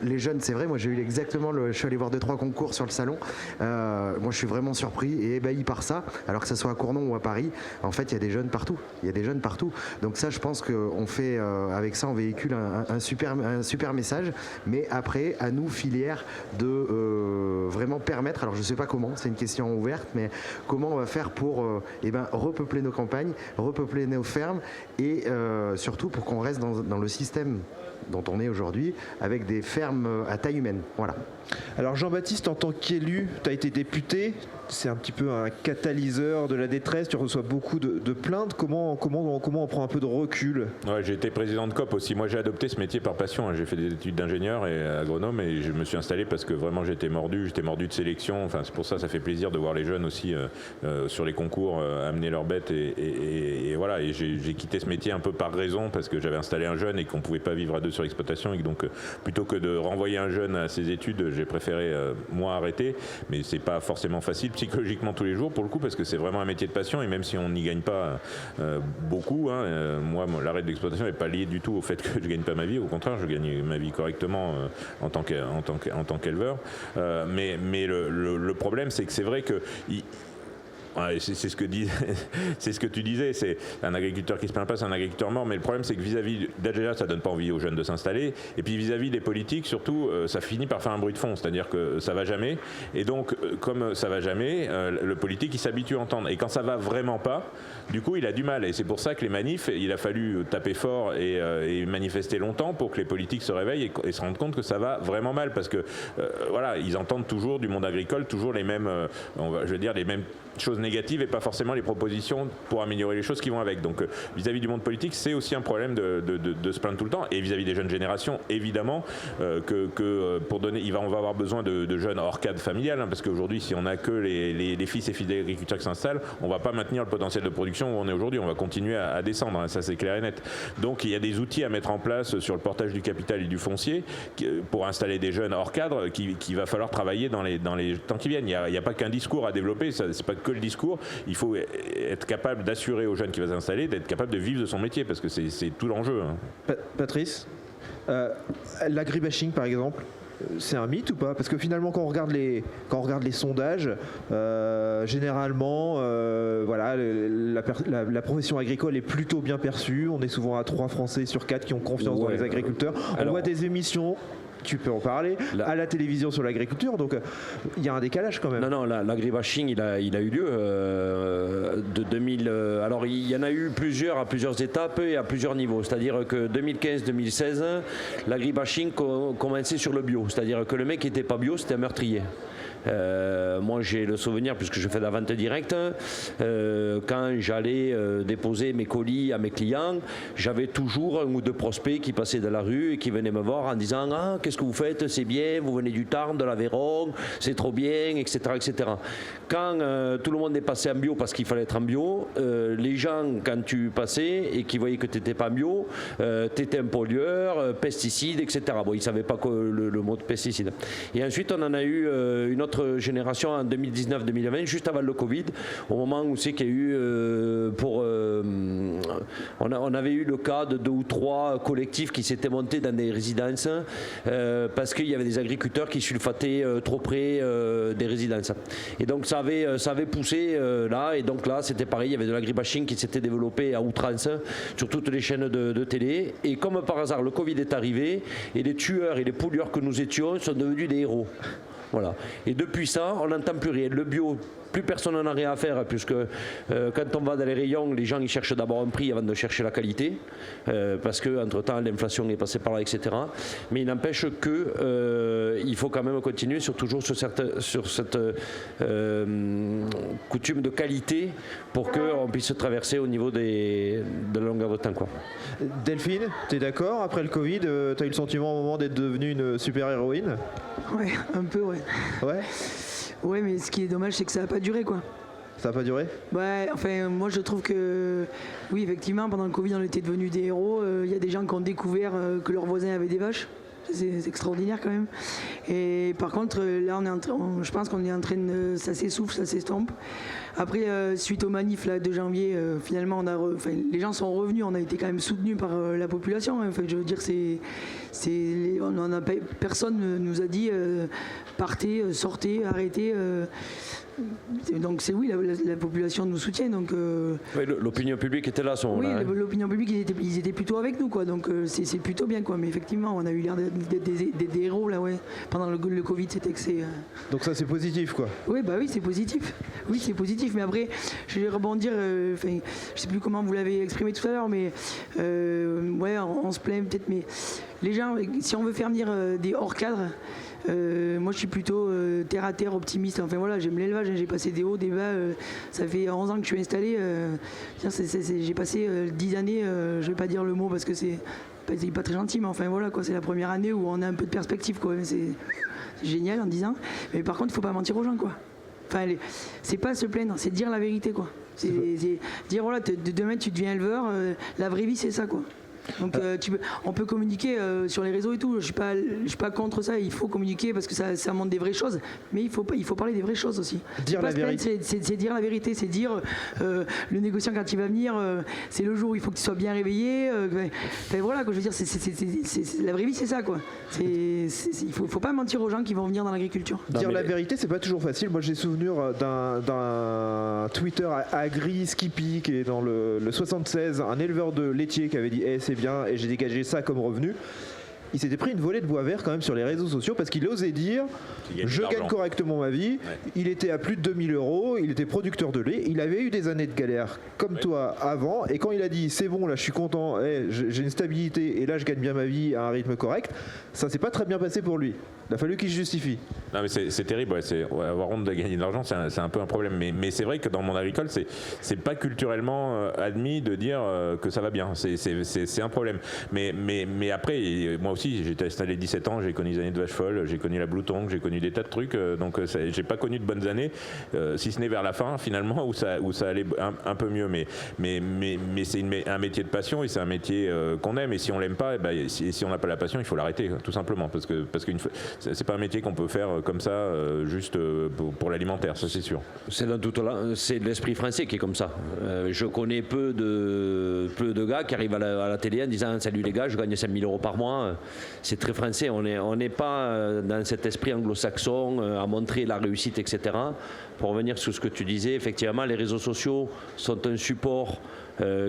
les jeunes, c'est vrai, moi j'ai eu exactement je suis allé voir 2-3 concours sur le salon. Moi, je suis vraiment surpris et ébahi par ça. Alors que ce soit à Cournon ou à Paris, en fait, il y a des jeunes partout. Donc ça, je pense qu'on fait avec ça, on véhicule un super message, mais après, à nous, filière, de vraiment permettre, alors je ne sais pas comment, c'est une question ouverte, mais comment on va faire pour repeupler nos campagnes, repeupler nos fermes, et surtout pour qu'on reste dans le système dont on est aujourd'hui, avec des fermes à taille humaine. Voilà. Alors Jean-Baptiste, en tant qu'élu, tu as été député, c'est un petit peu un catalyseur de la détresse, tu reçois beaucoup de plaintes. Comment on prend un peu de recul ? Ouais, j'ai été président de COP aussi. Moi, j'ai adopté ce métier par passion. J'ai fait des études d'ingénieur et agronome et je me suis installé parce que vraiment j'étais mordu de sélection. Enfin, c'est pour ça fait plaisir de voir les jeunes aussi sur les concours amener leurs bêtes et voilà. Et j'ai quitté ce métier un peu par raison parce que j'avais installé un jeune et qu'on pouvait pas vivre à deux sur l'exploitation et que donc plutôt que de renvoyer un jeune à ses études, j'ai préféré moi arrêter. Mais c'est pas forcément facile psychologiquement tous les jours pour le coup parce que c'est vraiment un métier de passion et même si on n'y gagne pas beaucoup, moi l'arrêt de l'exploitation n'est pas lié du tout au fait que je gagne pas ma vie, au contraire je gagne ma vie correctement en tant qu'éleveur, mais le problème c'est que c'est vrai que c'est ce que tu disais, c'est un agriculteur qui se plaint pas, c'est un agriculteur mort, mais le problème c'est que vis-à-vis déjà ça donne pas envie aux jeunes de s'installer et puis vis-à-vis des politiques surtout ça finit par faire un bruit de fond, c'est-à-dire que ça va jamais et donc comme ça va jamais le politique il s'habitue à entendre et quand ça va vraiment pas du coup il a du mal et c'est pour ça que les manifs il a fallu taper fort et manifester longtemps pour que les politiques se réveillent et se rendent compte que ça va vraiment mal parce que voilà ils entendent toujours du monde agricole toujours les mêmes les mêmes choses négatives et pas forcément les propositions pour améliorer les choses qui vont avec. Donc vis-à-vis du monde politique, c'est aussi un problème de se plaindre tout le temps. Et vis-à-vis des jeunes générations, évidemment, pour donner, on va avoir besoin de jeunes hors cadre familial, parce qu'aujourd'hui, si on n'a que les fils et filles d'agriculteurs qui s'installent, on va pas maintenir le potentiel de production où on est aujourd'hui. On va continuer à descendre, ça c'est clair et net. Donc il y a des outils à mettre en place sur le portage du capital et du foncier pour installer des jeunes hors cadre qu'il va falloir travailler dans les temps qui viennent. Il n'y a pas qu'un discours à développer, c'est pas que le discours, il faut être capable d'assurer aux jeunes qui vont s'installer d'être capable de vivre de son métier parce que c'est tout l'enjeu. Patrice, l'agribashing par exemple, c'est un mythe ou pas ? Parce que finalement quand on regarde les sondages, généralement la profession agricole est plutôt bien perçue, on est souvent à 3 Français sur 4 qui ont confiance dans les agriculteurs, on voit des émissions, tu peux en parler, à la télévision sur l'agriculture, donc il y a un décalage quand même. Non, l'agribashing il a eu lieu de 2000. Alors il y en a eu plusieurs à plusieurs étapes et à plusieurs niveaux. C'est-à-dire que 2015-2016, l'agribashing commençait sur le bio. C'est-à-dire que le mec qui n'était pas bio, c'était un meurtrier. Moi j'ai le souvenir, puisque je fais de la vente directe, quand j'allais déposer mes colis à mes clients, j'avais toujours un ou deux prospects qui passaient dans la rue et qui venaient me voir en disant « Ah, qu'est-ce que vous faites? C'est bien, vous venez du Tarn, de l'Aveyron, c'est trop bien, etc. etc. » Quand tout le monde est passé en bio parce qu'il fallait être en bio, les gens, quand tu passais et qui voyaient que tu n'étais pas bio, tu étais un pollueur, pesticide, etc. Bon, ils ne savaient pas le mot de pesticide. Et ensuite, on en a eu une autre génération en 2019-2020, juste avant le Covid, au moment où c'est qu'il y a eu on avait eu le cas de 2 ou 3 collectifs qui s'étaient montés dans des résidences parce qu'il y avait des agriculteurs qui sulfataient trop près des résidences. Et donc ça avait poussé là, et donc là c'était pareil, il y avait de l'agribashing qui s'était développé à outrance sur toutes les chaînes de télé, et comme par hasard le Covid est arrivé et les tueurs et les pollueurs que nous étions sont devenus des héros. Voilà. Et depuis ça, on n'entend plus rien. Le bio, plus personne n'en a rien à faire, puisque quand on va dans les rayons, les gens ils cherchent d'abord un prix avant de chercher la qualité, parce qu'entre-temps l'inflation est passée par là, etc. Mais il n'empêche qu'il faut quand même continuer toujours sur cette coutume de qualité pour qu'on puisse traverser au niveau de la longueur de temps, quoi. Delphine, tu es d'accord? Après le Covid, tu as eu le sentiment au moment d'être devenue une super-héroïne? Ouais, un peu, ouais. Ouais. Ouais, mais ce qui est dommage, c'est que ça n'a pas duré, quoi. Ça n'a pas duré? Ouais, enfin, moi je trouve que, oui, effectivement, pendant le Covid, on était devenus des héros. Il y a des gens qui ont découvert que leurs voisins avaient des vaches. C'est extraordinaire quand même. Et par contre, là, je pense qu'on est en train de. Ça s'essouffle, ça s'estompe. Après, suite aux manifs là, de janvier, finalement, les gens sont revenus. On a été quand même soutenus par la population. Enfin, je veux dire, personne ne nous a dit partez, sortez, arrêtez. Donc c'est oui, la population nous soutient. Donc, oui, l'opinion publique était là à ce moment-là. Oui, l'opinion publique, ils étaient plutôt avec nous, quoi. Donc c'est plutôt bien, quoi. Mais effectivement, on a eu l'air d'être des héros là, ouais. Pendant le Covid, c'était que c'est. Donc ça c'est positif, quoi. Oui, bah oui, c'est positif. Oui, c'est positif. Mais après, je vais rebondir. Je sais plus comment vous l'avez exprimé tout à l'heure, mais ouais, on se plaint peut-être. Mais les gens, si on veut faire venir des hors cadres. Moi je suis plutôt terre à terre, optimiste. Enfin voilà, j'aime l'élevage, j'ai passé des hauts, des bas. Ça fait 11 ans que je suis installé. J'ai passé 10 années, je vais pas dire le mot parce que c'est pas très gentil, mais enfin voilà quoi, c'est la première année où on a un peu de perspective, quoi. C'est génial en 10 ans. Mais par contre, il faut pas mentir aux gens, quoi. Enfin, c'est pas se plaindre, c'est dire la vérité, quoi. C'est dire voilà, demain tu deviens éleveur, la vraie vie c'est ça, quoi. Donc on peut communiquer sur les réseaux et tout. Je suis pas contre ça. Il faut communiquer parce que ça montre des vraies choses. Mais il faut parler des vraies choses aussi. Dire la vérité. C'est dire la vérité. C'est dire le négociant quand il va venir, c'est le jour où il faut que tu sois bien réveillé. Enfin, voilà, quoi, je veux dire, c'est la vraie vie, c'est ça, quoi. Il faut pas mentir aux gens qui vont venir dans l'agriculture. Dire la vérité, c'est pas toujours facile. Moi, j'ai souvenir d'un Twitter Agri Skippy qui est dans le 76, un éleveur de laitier qui avait dit c'est bien et j'ai dégagé ça comme revenu. Il s'était pris une volée de bois vert quand même sur les réseaux sociaux parce qu'il osait dire je gagne correctement ma vie. Ouais. Il était à plus de 2000 €, il était producteur de lait, il avait eu des années de galère comme toi avant, et quand il a dit c'est bon, là je suis content, j'ai une stabilité et là je gagne bien ma vie à un rythme correct, ça s'est pas très bien passé pour lui. Il a fallu qu'il se justifie. Non mais c'est terrible, avoir honte de gagner de l'argent, c'est un peu un problème. Mais c'est vrai que dans le monde agricole, c'est pas culturellement admis de dire que ça va bien. C'est un problème. Mais après, moi aussi, j'étais installé 17 ans, j'ai connu les années de vache folle, j'ai connu la Blue Tongue, j'ai connu des tas de trucs. Donc j'ai pas connu de bonnes années, si ce n'est vers la fin finalement où ça allait un peu mieux. Mais c'est un métier de passion et c'est un métier qu'on aime. Et si on l'aime pas, si on n'a pas la passion, il faut l'arrêter, tout simplement, parce qu'une fois, c'est pas un métier qu'on peut faire comme ça juste pour l'alimentaire, ça c'est sûr. C'est l'esprit français qui est comme ça. Je connais peu de gars qui arrivent à la télé en disant salut les gars, je gagne 5 000 € par mois. C'est très français. On n'est pas dans cet esprit anglo-saxon à montrer la réussite, etc. Pour revenir sur ce que tu disais, effectivement, les réseaux sociaux sont un support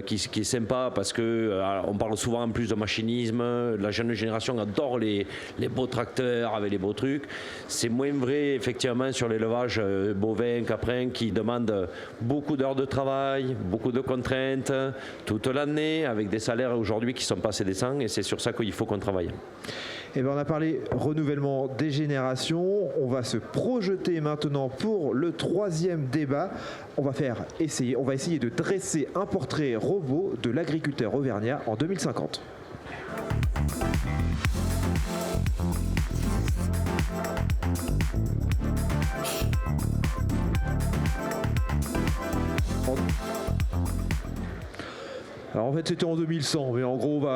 qui est sympa parce qu'on parle souvent en plus de machinisme. La jeune génération adore les beaux tracteurs avec les beaux trucs. C'est moins vrai effectivement sur l'élevage bovin, caprin qui demande beaucoup d'heures de travail, beaucoup de contraintes toute l'année avec des salaires aujourd'hui qui sont pas assez décents, et c'est sur ça qu'il faut qu'on travaille. Eh ben, on a parlé renouvellement des générations. On va se projeter maintenant pour le 3e débat. On va essayer de dresser un portrait robot de l'agriculteur auvergnat en 2050. Alors en fait c'était en 2100, mais en gros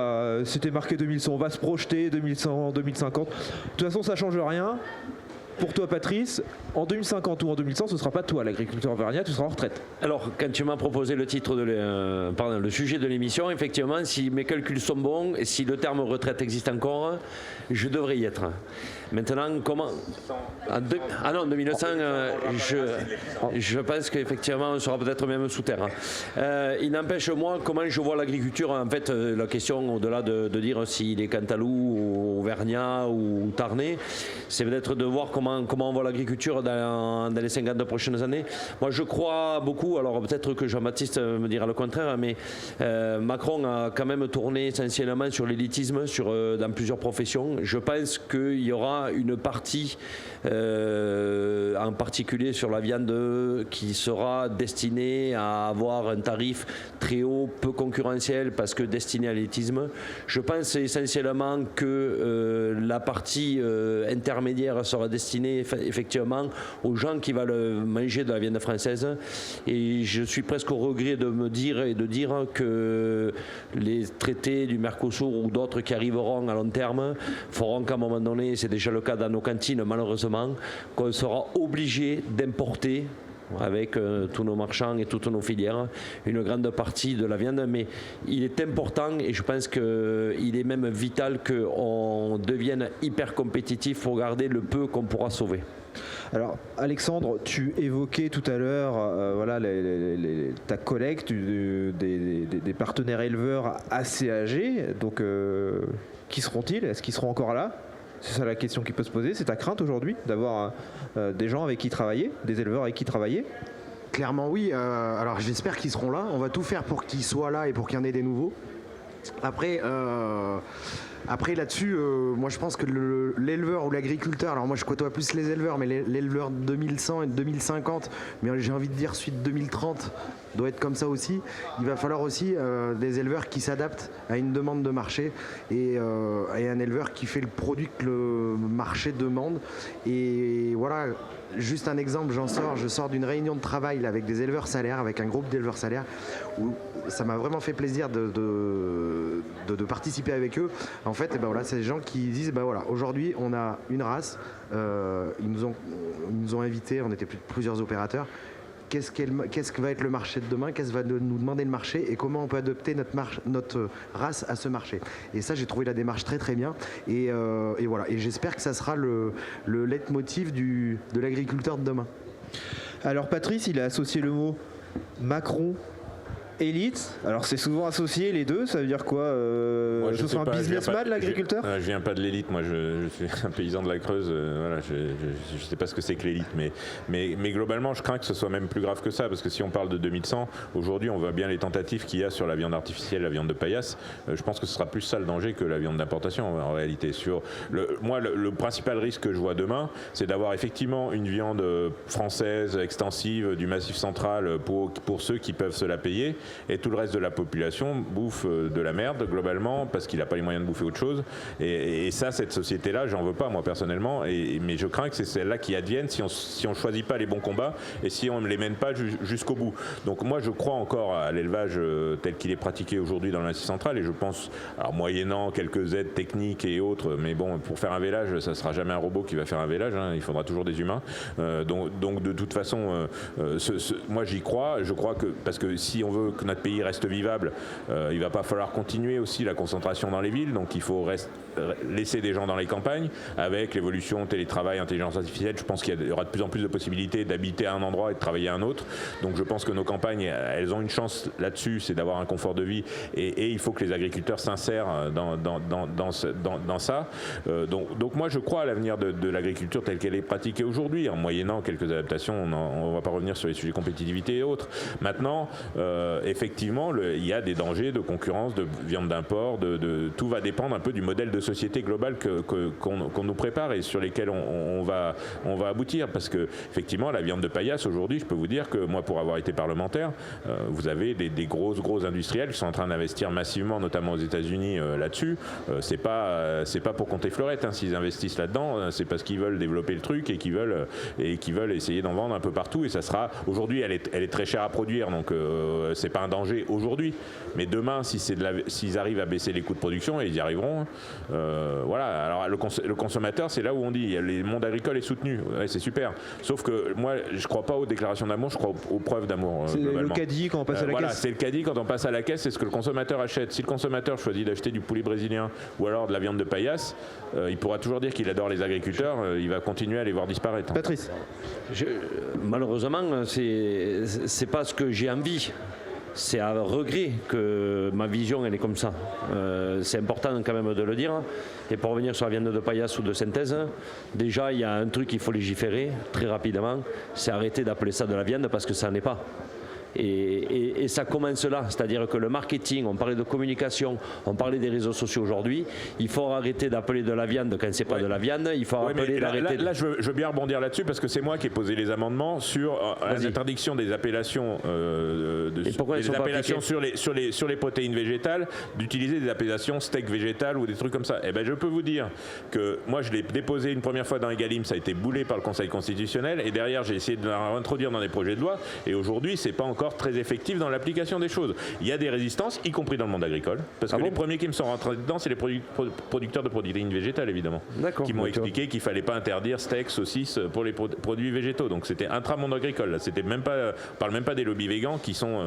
c'était marqué 2100, on va se projeter 2100, 2050. De toute façon ça ne change rien. Pour toi Patrice, en 2050 ou en 2100, ce ne sera pas toi l'agriculteur auvergnat, tu seras en retraite. Alors quand tu m'as proposé le sujet de l'émission, effectivement, si mes calculs sont bons et si le terme retraite existe encore, je devrais y être. Maintenant, comment non, 2100, je pense qu'effectivement, on sera peut-être même sous terre. Il n'empêche, moi, comment je vois l'agriculture, en fait, la question, au-delà de dire s'il est Cantalou, ou Auvergnat ou Tarnais, c'est peut-être de voir comment on voit l'agriculture dans les 50 prochaines années. Moi, je crois beaucoup, alors peut-être que Jean-Baptiste me dira le contraire, mais Macron a quand même tourné essentiellement sur l'élitisme dans plusieurs professions. Je pense qu'il y aura une partie, en particulier sur la viande, qui sera destinée à avoir un tarif très haut, peu concurrentiel, parce que destiné à l'élitisme. Je pense essentiellement que la partie intermédiaire sera destinée effectivement aux gens qui veulent manger de la viande française. Et je suis presque au regret de me dire que les traités du Mercosur ou d'autres qui arriveront à long terme feront qu'à un moment donné, c'est déjà le cas dans nos cantines malheureusement, qu'on sera obligé d'importer avec tous nos marchands et toutes nos filières, une grande partie de la viande. Mais il est important et je pense qu'il est même vital qu'on devienne hyper compétitif pour garder le peu qu'on pourra sauver. Alors Alexandre, tu évoquais tout à l'heure ta collecte des partenaires éleveurs assez âgés. Donc qui seront-ils? Est-ce qu'ils seront encore là? C'est ça la question qui peut se poser. C'est ta crainte aujourd'hui d'avoir des gens avec qui travailler, des éleveurs avec qui travailler? Clairement oui. Alors j'espère qu'ils seront là. On va tout faire pour qu'ils soient là et pour qu'il y en ait des nouveaux. Après là-dessus, moi je pense que l'éleveur ou l'agriculteur, alors moi je côtoie plus les éleveurs, mais l'éleveur de 2100 et de 2050, mais j'ai envie de dire suite 2030, doit être comme ça aussi. Il va falloir aussi des éleveurs qui s'adaptent à une demande de marché et un éleveur qui fait le produit que le marché demande. Et voilà, juste un exemple, je sors d'une réunion de travail là, avec des éleveurs salaires, avec un groupe d'éleveurs salaires, où ça m'a vraiment fait plaisir de participer avec eux. En fait, et ben voilà, c'est des gens qui disent, ben voilà, aujourd'hui on a une race, ils nous ont invités, on était plusieurs opérateurs. Qu'est-ce que va être le marché de demain? Qu'est-ce que va nous demander le marché? Et comment on peut adapter notre race à ce marché? Et ça, j'ai trouvé la démarche très très bien. Et voilà. Et j'espère que ça sera le leitmotiv de l'agriculteur de demain. Alors Patrice, il a associé le mot Macron. Élite, alors c'est souvent associé les deux, ça veut dire quoi? Ce sont un businessman l'agriculteur? Je viens pas de l'élite, moi je suis un paysan de la Creuse, voilà, je sais pas ce que c'est que l'élite, mais globalement je crains que ce soit même plus grave que ça, parce que si on parle de 2100, aujourd'hui on voit bien les tentatives qu'il y a sur la viande artificielle, la viande de paillasse, je pense que ce sera plus ça le danger que la viande d'importation en réalité. Moi le principal risque que je vois demain, c'est d'avoir effectivement une viande française extensive du Massif central pour ceux qui peuvent se la payer, et tout le reste de la population bouffe de la merde globalement parce qu'il n'a pas les moyens de bouffer autre chose. Et ça, cette société-là, j'en veux pas moi personnellement, mais je crains que c'est celle-là qui advienne si on choisit pas les bons combats et si on ne les mène pas jusqu'au bout. Donc moi, je crois encore à l'élevage tel qu'il est pratiqué aujourd'hui dans le Massif central, et je pense, alors moyennant quelques aides techniques et autres, mais bon, pour faire un vélage, ça sera jamais un robot qui va faire un vélage, hein, il faudra toujours des humains. Donc de toute façon, moi j'y crois. Je crois que parce que si on veut que notre pays reste vivable, il va pas falloir continuer aussi la concentration dans les villes, donc il faut laisser des gens dans les campagnes. Avec l'évolution télétravail, intelligence artificielle, je pense qu'il y aura de plus en plus de possibilités d'habiter à un endroit et de travailler à un autre. Donc je pense que nos campagnes, elles ont une chance là-dessus, c'est d'avoir un confort de vie, et il faut que les agriculteurs s'insèrent dans ça. Donc moi je crois à l'avenir de l'agriculture telle qu'elle est pratiquée aujourd'hui, en moyennant quelques adaptations. On va pas revenir sur les sujets de compétitivité et autres. Maintenant, effectivement, il y a des dangers de concurrence, de viande d'import, tout va dépendre un peu du modèle de société global qu'on nous prépare et sur lesquels on va aboutir. Parce que effectivement, la viande de paillasse aujourd'hui, je peux vous dire que moi, pour avoir été parlementaire, vous avez des gros industriels qui sont en train d'investir massivement, notamment aux États-Unis là-dessus. C'est pas pour compter fleurette. Hein, s'ils investissent là-dedans, c'est parce qu'ils veulent développer le truc et qu'ils veulent essayer d'en vendre un peu partout. Et ça sera aujourd'hui, elle est très chère à produire, donc c'est pas un danger aujourd'hui. Mais demain, s'ils arrivent à baisser les coûts de production, et ils y arriveront. Voilà. Alors le consommateur, c'est là où on dit le monde agricole est soutenu. Ouais, c'est super. Sauf que moi, je crois pas aux déclarations d'amour, je crois aux preuves d'amour. C'est le caddie quand on passe à la voilà, caisse. C'est le caddie quand on passe à la caisse, c'est ce que le consommateur achète. Si le consommateur choisit d'acheter du poulet brésilien ou alors de la viande de paillasse, il pourra toujours dire qu'il adore les agriculteurs. Il va continuer à les voir disparaître. Patrice. Malheureusement, c'est pas ce que j'ai envie. C'est à regret que ma vision elle est comme ça. C'est important quand même de le dire. Et pour revenir sur la viande de paillasse ou de synthèse, déjà il y a un truc qu'il faut légiférer très rapidement, c'est arrêter d'appeler ça de la viande parce que ça n'est pas. Et ça commence là, c'est-à-dire que le marketing, on parlait de communication, on parlait des réseaux sociaux aujourd'hui, il faut arrêter d'appeler de la viande quand c'est pas de la viande, il faut appeler d'arrêter. Là, je veux bien rebondir là-dessus parce que c'est moi qui ai posé les amendements sur l'interdiction des appellations, sur les protéines végétales, d'utiliser des appellations steak végétal ou des trucs comme ça. Eh ben, je peux vous dire que moi, je l'ai déposé une première fois dans Egalim, ça a été boulé par le Conseil constitutionnel et derrière, j'ai essayé de l'introduire dans des projets de loi et aujourd'hui, c'est pas encore très effectif dans l'application des choses. Il y a des résistances, y compris dans le monde agricole, parce que les premiers qui me sont rentrés dedans, c'est les producteurs de protéines végétales, évidemment, qui m'ont expliqué qu'il fallait pas interdire steak, saucisses pour les produits végétaux. Donc c'était intra-monde agricole. Là. C'était même pas, on parle même pas des lobbies végans qui sont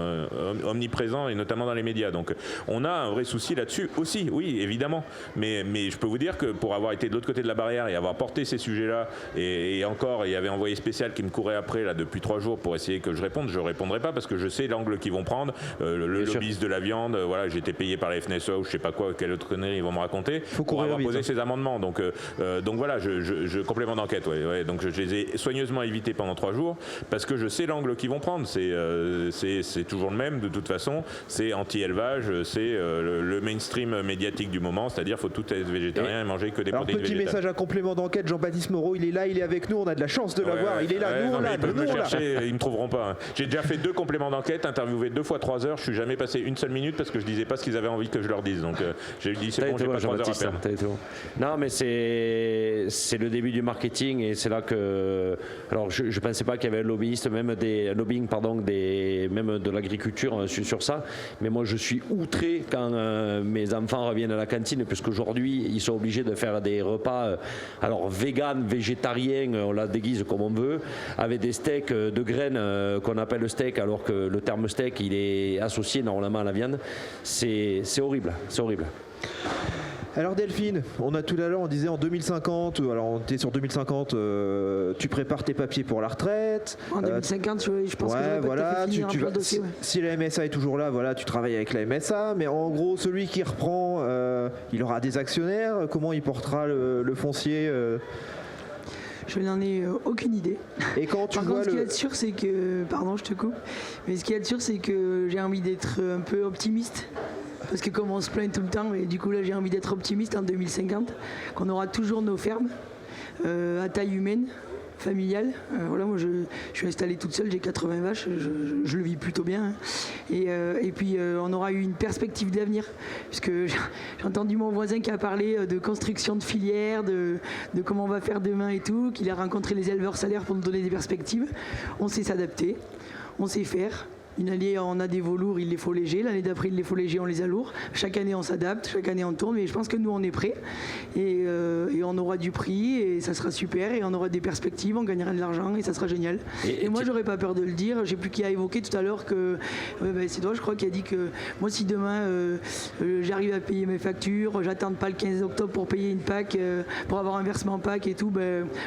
omniprésents et notamment dans les médias. Donc on a un vrai souci là-dessus aussi, oui, évidemment. Mais je peux vous dire que pour avoir été de l'autre côté de la barrière et avoir porté ces sujets-là, et encore, il y avait un envoyé spécial qui me courait après là depuis 3 jours pour essayer que je réponde. Je répondrai pas parce que je sais l'angle qu'ils vont prendre, le lobbyiste de la viande, voilà, j'ai été payé par la FNSEA ou je sais pas quoi, quelle autre connerie ils vont me raconter pour avoir posé ces amendements. Donc voilà, je complément d'enquête, ouais, donc je les ai soigneusement évités pendant 3 jours parce que je sais l'angle qu'ils vont prendre. C'est toujours le même de toute façon, c'est anti-élevage, c'est le mainstream médiatique du moment, c'est-à-dire faut tout être végétarien et manger que des protéines végétales. Petit message à complément d'enquête, Jean-Baptiste Moreau, il est là, il est avec nous, on a de la chance de l'avoir, il est là, nous on l'a, ils peuvent me chercher, ils me trouveront pas. Hein. J'ai déjà fait 2 compléments d'enquête, interviewé 2 fois 3 heures, je suis jamais passé une seule minute parce que je disais pas ce qu'ils avaient envie que je leur dise. Donc j'ai dit c'est bon, j'ai pas 3 heures à perdre. Non mais c'est le début du marketing et c'est là que alors je pensais pas qu'il y avait un lobbyiste, même des lobbying même de l'agriculture sur ça, mais moi je suis outré quand mes enfants reviennent à la cantine puisqu'aujourd'hui ils sont obligés de faire des repas alors vegan, végétarien, on la déguise comme on veut, avec des steaks de graines qu'on appelle steak alors que le terme steak il est associé normalement à la viande. C'est horrible, c'est horrible. Alors Delphine, on a tout à l'heure, on disait en 2050, alors on était sur 2050, tu prépares tes papiers pour la retraite. En 2050, je pense que j'aurais pas fini un dossier. Si la MSA est toujours là, voilà, tu travailles avec la MSA, mais en gros, celui qui reprend, il aura des actionnaires. Comment il portera le foncier Je n'en ai aucune idée. Et quand tu Par vois contre, ce qu'il y a de sûr, c'est que... Pardon, je te coupe. Mais ce qu'il y a de sûr, c'est que j'ai envie d'être un peu optimiste. Parce que comme on se plaint tout le temps, et du coup là j'ai envie d'être optimiste en 2050, qu'on aura toujours nos fermes à taille humaine, familiale. Voilà, moi je suis installé toute seule, j'ai 80 vaches, je le vis plutôt bien. Hein. Et puis on aura eu une perspective d'avenir, puisque j'ai entendu mon voisin qui a parlé de construction de filières, de comment on va faire demain et tout, qu'il a rencontré les éleveurs salaires pour nous donner des perspectives. On sait s'adapter, on sait faire. Une année, on a des veaux lourds, il les faut légers. L'année d'après, il les faut légers, on les a lourds. Chaque année, on s'adapte, chaque année, on tourne. Mais je pense que nous, on est prêts. Et on aura du prix, et ça sera super. Et on aura des perspectives, on gagnera de l'argent, et ça sera génial. Et moi, j'aurais pas peur de le dire. J'ai plus qui a évoqué tout à l'heure que... c'est toi, je crois, qui a dit que moi, si demain, j'arrive à payer mes factures, j'attends pas le 15 octobre pour payer une PAC, pour avoir un versement PAC et tout,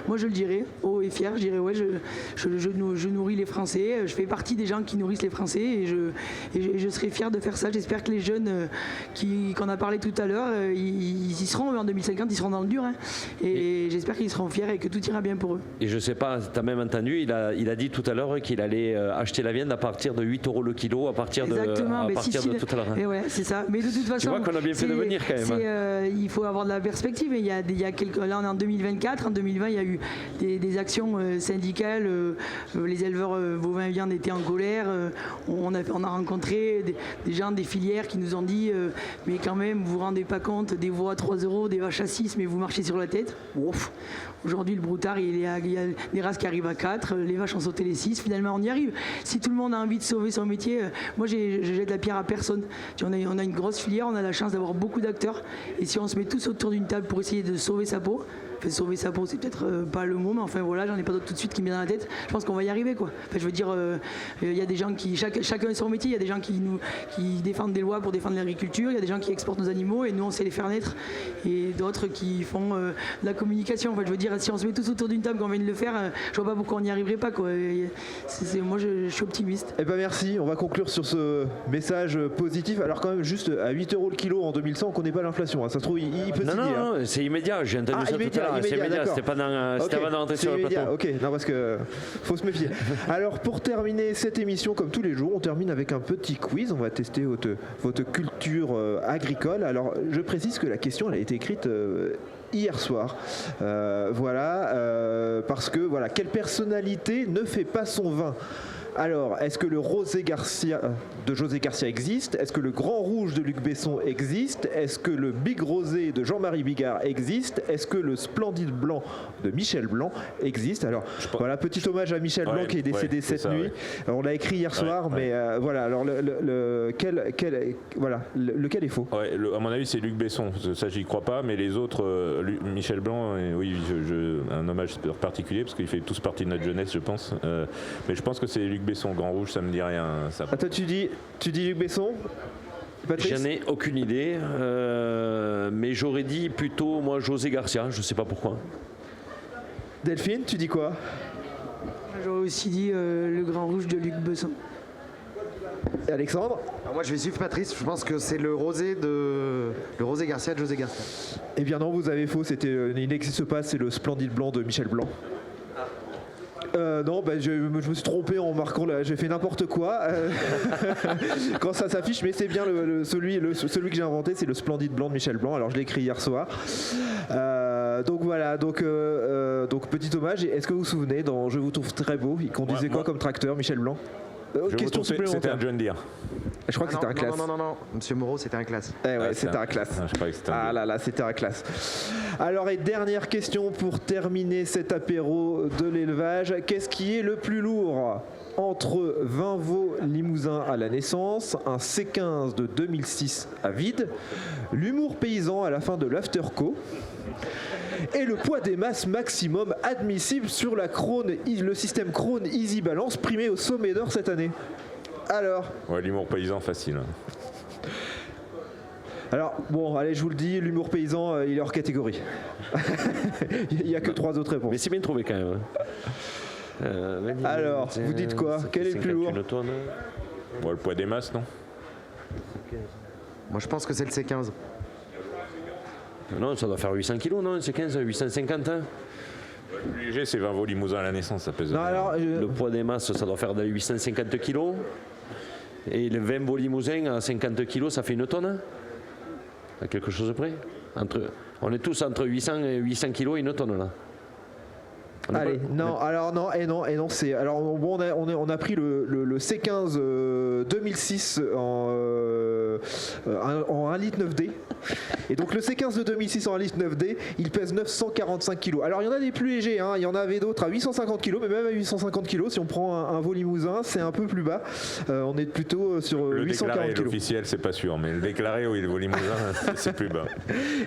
moi, je le dirais, haut et fier. Je dirais, ouais, je nourris les Français. Je fais partie des gens qui nourrissent les Français. français et je serai fier de faire ça. J'espère que les jeunes qu'on a parlé tout à l'heure, ils y seront en 2050, ils seront dans le dur. Hein. Et j'espère qu'ils seront fiers et que tout ira bien pour eux. Et je sais pas, tu as même entendu, il a dit tout à l'heure qu'il allait acheter la viande à partir de 8 € le kilo, à partir de tout à l'heure. Et ouais, c'est ça. Mais de toute façon, tu vois qu'on a bien fait de venir quand même. Il faut avoir de la perspective. Là, on est en 2024. En 2020, il y a eu des actions syndicales. Les éleveurs bovins et viande étaient en colère. On a rencontré des gens des filières qui nous ont dit mais quand même, vous vous rendez pas compte, des veaux à 3 €, des vaches à 6, mais vous marchez sur la tête. Ouf. Aujourd'hui, le broutard, il y a des races qui arrivent à 4, les vaches ont sauté les 6. Finalement, on y arrive. Si tout le monde a envie de sauver son métier, moi, je jette la pierre à personne. On a une grosse filière, on a la chance d'avoir beaucoup d'acteurs. Et si on se met tous autour d'une table pour essayer de sauver sa peau, sauver sa peau, c'est peut-être pas le mot, mais enfin voilà, j'en ai pas d'autres tout de suite qui me viennent dans la tête. Je pense qu'on va y arriver, quoi. Enfin, je veux dire, il y a des gens qui, chacun son métier, il y a des gens qui défendent des lois pour défendre l'agriculture, il y a des gens qui exportent nos animaux et nous on sait les faire naître, et d'autres qui font de la communication. Enfin, je veux dire, si on se met tous autour d'une table comme on vient de le faire, je vois pas pourquoi on n'y arriverait pas, quoi. Moi, je suis optimiste. Eh ben merci, on va conclure sur ce message positif. Alors quand même, juste à 8 € le kilo en 2100, on connaît pas l'inflation. Hein. Ça se trouve, il peut Non, c'est immédiat. J'ai entendu ça tout à l'heure. C'est immédiat. C'était pas avant d'entrer sur le plateau. Ok, non parce que faut se méfier. Alors pour terminer cette émission, comme tous les jours, on termine avec un petit quiz. On va tester votre culture agricole. Alors je précise que la question elle a été écrite hier soir. Parce que voilà, quelle personnalité ne fait pas son vin? Alors, est-ce que le Rosé Garcia de José Garcia existe? Est-ce que le Grand Rouge de Luc Besson existe? Est-ce que le Big Rosé de Jean-Marie Bigard existe? Est-ce que le Splendide Blanc de Michel Blanc existe? Alors, voilà, petit hommage à Michel Blanc qui est décédé cette nuit. Ouais. Alors, on l'a écrit hier soir, mais voilà. Alors, lequel est faux? À mon avis, c'est Luc Besson. Ça, j'y crois pas, mais les autres, Michel Blanc, oui, un hommage particulier parce qu'ils fait tous partie de notre jeunesse, je pense. Mais je pense que c'est Luc Besson. Grand Rouge, ça me dit rien. Ça... Attends, tu dis Luc Besson? Patrice? J'en ai aucune idée, mais j'aurais dit plutôt moi José Garcia, je sais pas pourquoi. Delphine, tu dis quoi? J'aurais aussi dit le Grand Rouge de Luc Besson. Et Alexandre? Alors moi je vais suivre Patrice, je pense que c'est le Rosé Garcia de José Garcia. Eh bien non, vous avez faux, il n'existe pas, c'est le Splendide Blanc de Michel Blanc. Non, je me suis trompé en marquant j'ai fait n'importe quoi quand ça s'affiche, mais c'est bien celui que j'ai inventé, c'est le Splendide Blanc de Michel Blanc. Alors je l'ai écrit hier soir. Donc voilà, donc petit hommage. Est-ce que vous vous souvenez dans Je vous trouve très beau, il conduisait quoi comme tracteur, Michel Blanc? Question supplémentaire. C'était un John Deere. Je crois que c'était un classe. Non, Monsieur Moreau, c'était un classe. C'était un classe. Je croyais que c'était un c'était un classe. Alors, et dernière question pour terminer cet apéro de l'élevage. Qu'est-ce qui est le plus lourd entre 20 veaux limousins à la naissance, un C15 de 2006 à vide, l'humour paysan à la fin de l'Afterco et le poids des masses maximum admissible sur le système Krone Easy Balance primé au sommet d'or cette année? Alors? Ouais, l'humour paysan facile. Alors, bon, allez, je vous le dis, l'humour paysan, il est hors catégorie. Il n'y a que 3 autres réponses. Mais c'est bien trouvé quand même. Alors, vous dites quoi? Quel est le plus lourd? Le poids des masses, non? Moi, je pense que c'est le C15. Non, ça doit faire 800 kilos, non? C'est 15, 850. Hein. Le plus léger, c'est 20 veaux limousins à la naissance, ça pèse. Non, alors, le poids des masses, ça doit faire 850 kilos. Et le 20 veaux limousins à 50 kilos, ça fait une tonne. À quelque chose près. On est tous entre 800 et 800 kilos et une tonne là. Allez, non, c'est. Alors, bon, on a pris le C15 2006 en 1 litre 9D. Et donc, le C15 de 2006 en 1 litre 9D, il pèse 945 kg. Alors, il y en a des plus légers, hein. Il y en avait d'autres à 850 kg, mais même à 850 kg, si on prend un veau limousin, c'est un peu plus bas. On est plutôt sur le 840 kg. Déclaré, l'officiel, c'est pas sûr, mais le déclaré, oui, le veau limousin, c'est plus bas.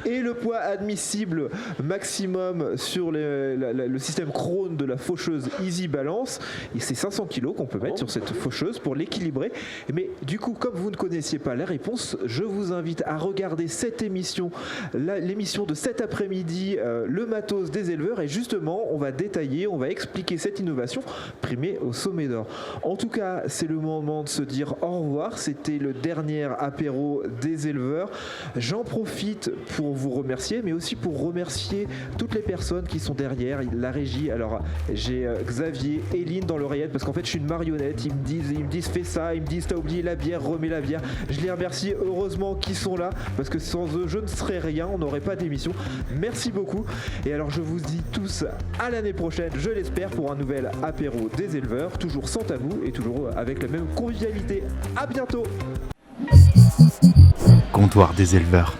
Et le poids admissible maximum sur le système Krone de la faucheuse Easy Balance, et c'est 500 kg qu'on peut mettre sur cette faucheuse pour l'équilibrer. Mais du coup, comme vous ne connaissiez pas l'air réponse. Je vous invite à regarder cette émission, l'émission de cet après-midi, le matos des éleveurs, et justement on va détailler, on va expliquer cette innovation primée au Sommet d'Or. En tout cas, c'est le moment de se dire au revoir. C'était le dernier apéro des éleveurs. J'en profite pour vous remercier, mais aussi pour remercier toutes les personnes qui sont derrière la régie. Alors j'ai Xavier et Lynn dans l'oreillette parce qu'en fait je suis une marionnette. Ils me disent fais ça, ils me disent t'as oublié la bière, remets la bière. Je les remercie heureusement qu'ils sont là parce que sans eux je ne serais rien, on n'aurait pas d'émission. Merci beaucoup. Et alors je vous dis tous à l'année prochaine, je l'espère, pour un nouvel apéro des éleveurs, toujours sans tabou et toujours avec la même convivialité. À bientôt. Comptoir des éleveurs.